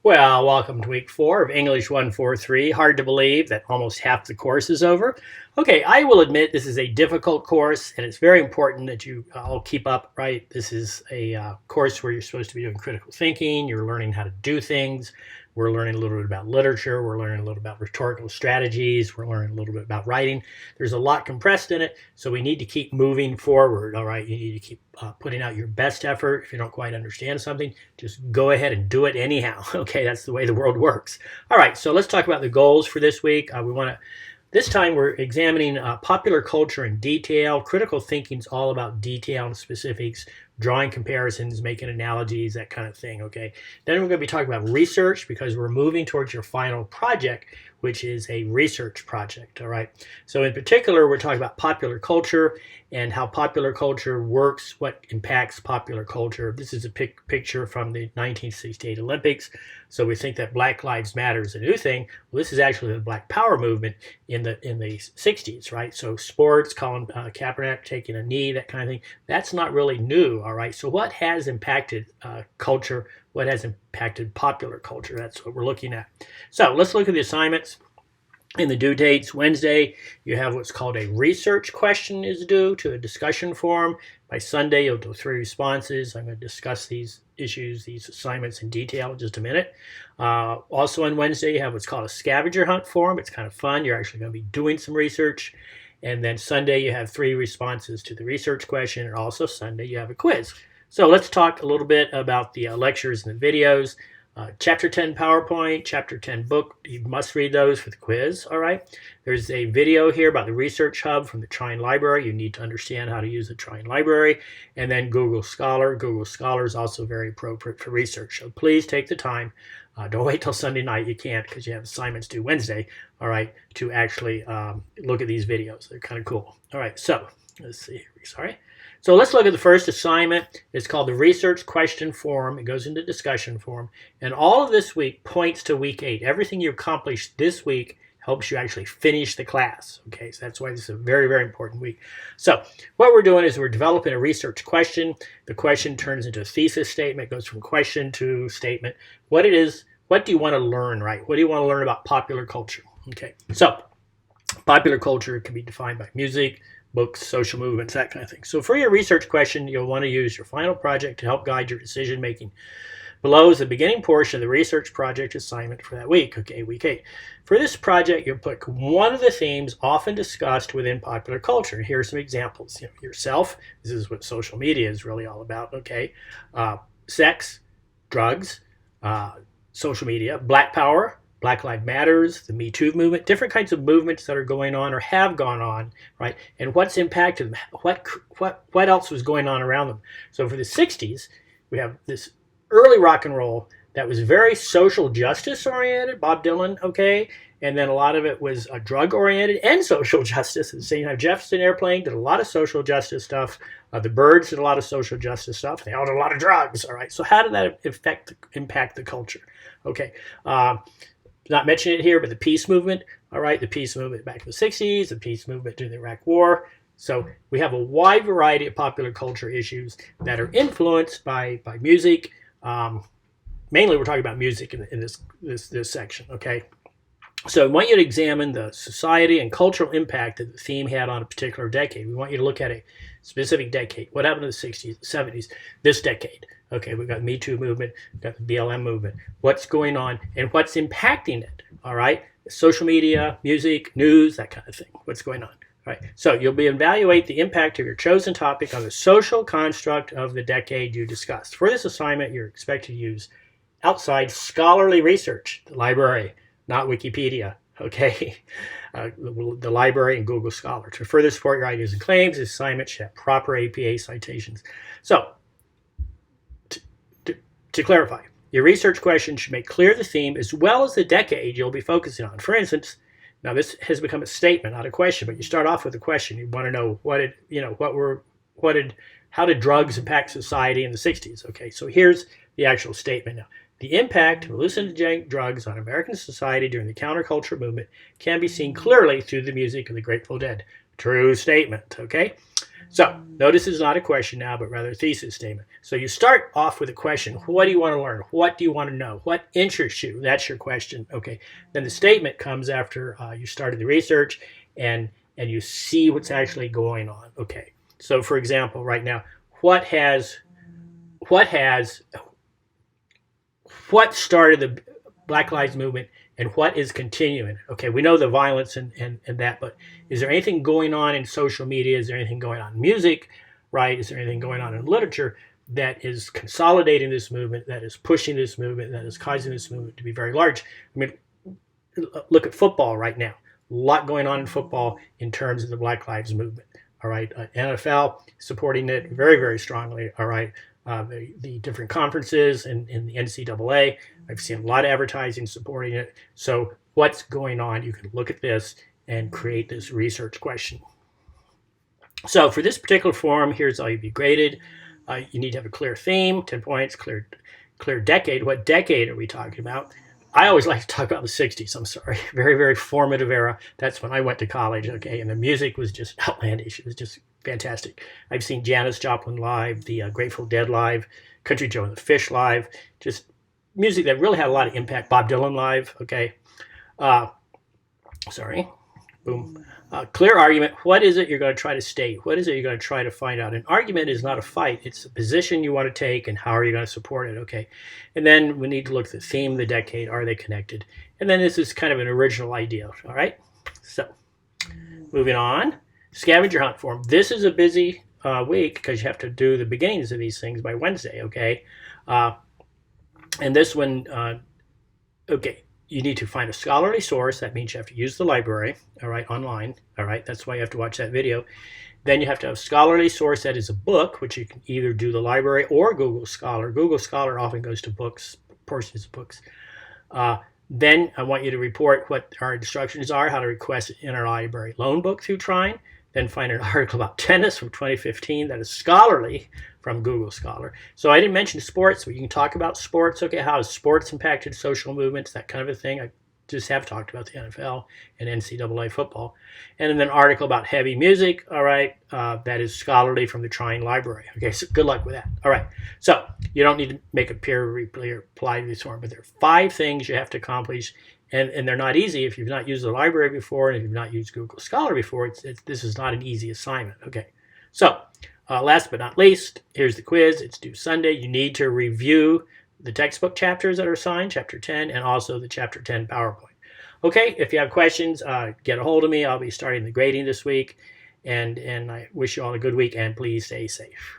Well, welcome to week 4 of English 143. Hard to believe that almost half the course is over. Okay, I will admit this is a difficult course, and it's very important that you all keep up, right? This is a course where you're supposed to be doing critical thinking. You're learning how to do things. We're learning a little bit about literature. We're learning a little about rhetorical strategies. We're learning a little bit about writing. There's a lot compressed in it, so we need to keep moving forward, all right? You need to keep putting out your best effort. If you don't quite understand something, just go ahead and do it anyhow. Okay, that's the way the world works. All right, so let's talk about the goals for this week. This time we're examining popular culture in detail. Critical thinking is all about detail and specifics, drawing comparisons, making analogies, that kind of thing, okay? Then we're going to be talking about research because we're moving towards your final project, which is a research project, all right? So in particular, we're talking about popular culture and how popular culture works, what impacts popular culture. This is a picture from the 1968 Olympics. So we think that Black Lives Matter is a new thing. Well, this is actually the Black Power movement in the 60s, right? So sports, Colin Kaepernick taking a knee, that kind of thing. That's not really new, all right? So what has impacted culture? What has impacted popular culture? That's what we're looking at. So let's look at the assignments. In the due dates, Wednesday, you have what's called a research question is due to a discussion forum. By Sunday, you'll do 3 responses. I'm going to discuss these issues, these assignments in detail in just a minute. Also on Wednesday, you have what's called a scavenger hunt forum. It's kind of fun. You're actually going to be doing some research. And then Sunday, you have 3 responses to the research question. And also Sunday, you have a quiz. So let's talk a little bit about the lectures and the videos. Chapter 10 PowerPoint, Chapter 10 book, you must read those for the quiz, all right? There's a video here about the Research Hub from the Trine Library. You need to understand how to use the Trine Library. And then Google Scholar. Google Scholar is also very appropriate for research. So please take the time. Don't wait till Sunday night. You can't because you have assignments due Wednesday, all right, to actually look at these videos. They're kind of cool. All right, so let's see here. Sorry. So let's look at the first assignment. It's called the Research Question Forum. It goes into discussion forum. And all of this week points to week 8. Everything you accomplished this week helps you actually finish the class. Okay, so that's why this is a very, very important week. So what we're doing is we're developing a research question. The question turns into a thesis statement, goes from question to statement. What it is, what do you want to learn, right? What do you want to learn about popular culture? Okay, so popular culture can be defined by music, books, social movements, that kind of thing. So for your research question, you'll want to use your final project to help guide your decision making. Below is the beginning portion of the research project assignment for that week, okay, week 8. For this project, you'll pick one of the themes often discussed within popular culture. Here are some examples. Yourself, this is what social media is really all about, okay? Sex, drugs, social media, Black Power, Black Lives Matters, the Me Too movement, different kinds of movements that are going on or have gone on, right? And what's impacted them? What else was going on around them? So for the 60s, we have this early rock and roll that was very social justice oriented, Bob Dylan, okay? And then a lot of it was drug oriented and social justice at the same time. Jefferson Airplane did a lot of social justice stuff. The Byrds did a lot of social justice stuff. They all did a lot of drugs, all right? So how did that impact the culture? Okay. Not mentioning it here, but the peace movement, all right, the peace movement back in the 60s, the peace movement during the Iraq War. So we have a wide variety of popular culture issues that are influenced by music. Mainly we're talking about music in this section, okay? So I want you to examine the society and cultural impact that the theme had on a particular decade. We want you to look at a specific decade. What happened in the 60s, 70s, this decade? Okay, we've got the Me Too movement, we've got the BLM movement. What's going on and what's impacting it, all right? Social media, music, news, that kind of thing. What's going on, all right? So you'll evaluate the impact of your chosen topic on the social construct of the decade you discussed. For this assignment, you're expected to use outside scholarly research, the library, not Wikipedia, okay? The library and Google Scholar. To further support your ideas and claims, this assignment should have proper APA citations. So, to clarify, your research question should make clear the theme as well as the decade you'll be focusing on. For instance, now this has become a statement, not a question, but you start off with a question. You want to know how did drugs impact society in the 60s? Okay, so here's the actual statement now. The impact of hallucinogenic drugs on American society during the counterculture movement can be seen clearly through the music of the Grateful Dead. True statement, okay? So notice it's not a question now, but rather a thesis statement. So you start off with a question. What do you want to learn? What do you want to know? What interests you? That's your question. Okay. Then the statement comes after you started the research and you see what's actually going on. Okay. So for example, right now, what started the Black Lives Movement and what is continuing? Okay, we know the violence and that, but is there anything going on in social media? Is there anything going on in music, right? Is there anything going on in literature that is consolidating this movement, that is pushing this movement, that is causing this movement to be very large? I mean, look at football right now. A lot going on in football in terms of the Black Lives Movement. All right, NFL supporting it very, very strongly. All right, the different conferences in the NCAA, I've seen a lot of advertising supporting it. So what's going on? You can look at this and create this research question. So for this particular form, here's how you'd be graded. You need to have a clear theme, 10 points, clear decade. What decade are we talking about? I always like to talk about the 60s. I'm sorry. Very, very formative era. That's when I went to college, okay? And the music was just outlandish. It was just fantastic. I've seen Janis Joplin live, the Grateful Dead live, Country Joe and the Fish live, just music that really had a lot of impact. Bob Dylan live, okay? Sorry. Boom. Clear argument. What is it you're going to try to state? What is it you're going to try to find out? An argument is not a fight. It's a position you want to take and how are you going to support it, okay? And then we need to look at the theme, the decade. Are they connected? And then this is kind of an original idea, all right? So moving on. Scavenger hunt form. This is a busy week because you have to do the beginnings of these things by Wednesday, okay? And this one, okay. You need to find a scholarly source. That means you have to use the library, all right, online, all right? That's why you have to watch that video. Then you have to have a scholarly source that is a book, which you can either do the library or Google Scholar. Google Scholar often goes to books, portions of books. Then I want you to report what our instructions are, how to request an interlibrary loan book through Trine. Then find an article about tennis from 2015 that is scholarly from Google Scholar. So I didn't mention sports, but you can talk about sports. Okay, how has sports impacted social movements, that kind of a thing. I just have talked about the NFL and NCAA football. And then an article about heavy music, all right, that is scholarly from the Trine Library. Okay, so good luck with that. All right, so you don't need to make a peer reply to this form, but there are 5 things you have to accomplish. And they're not easy if you've not used the library before and if you've not used Google Scholar before. This is not an easy assignment. Okay, so last but not least, here's the quiz. It's due Sunday. You need to review the textbook chapters that are assigned, Chapter 10, and also the Chapter 10 PowerPoint. Okay, if you have questions, get a hold of me. I'll be starting the grading this week. And I wish you all a good week, and please stay safe.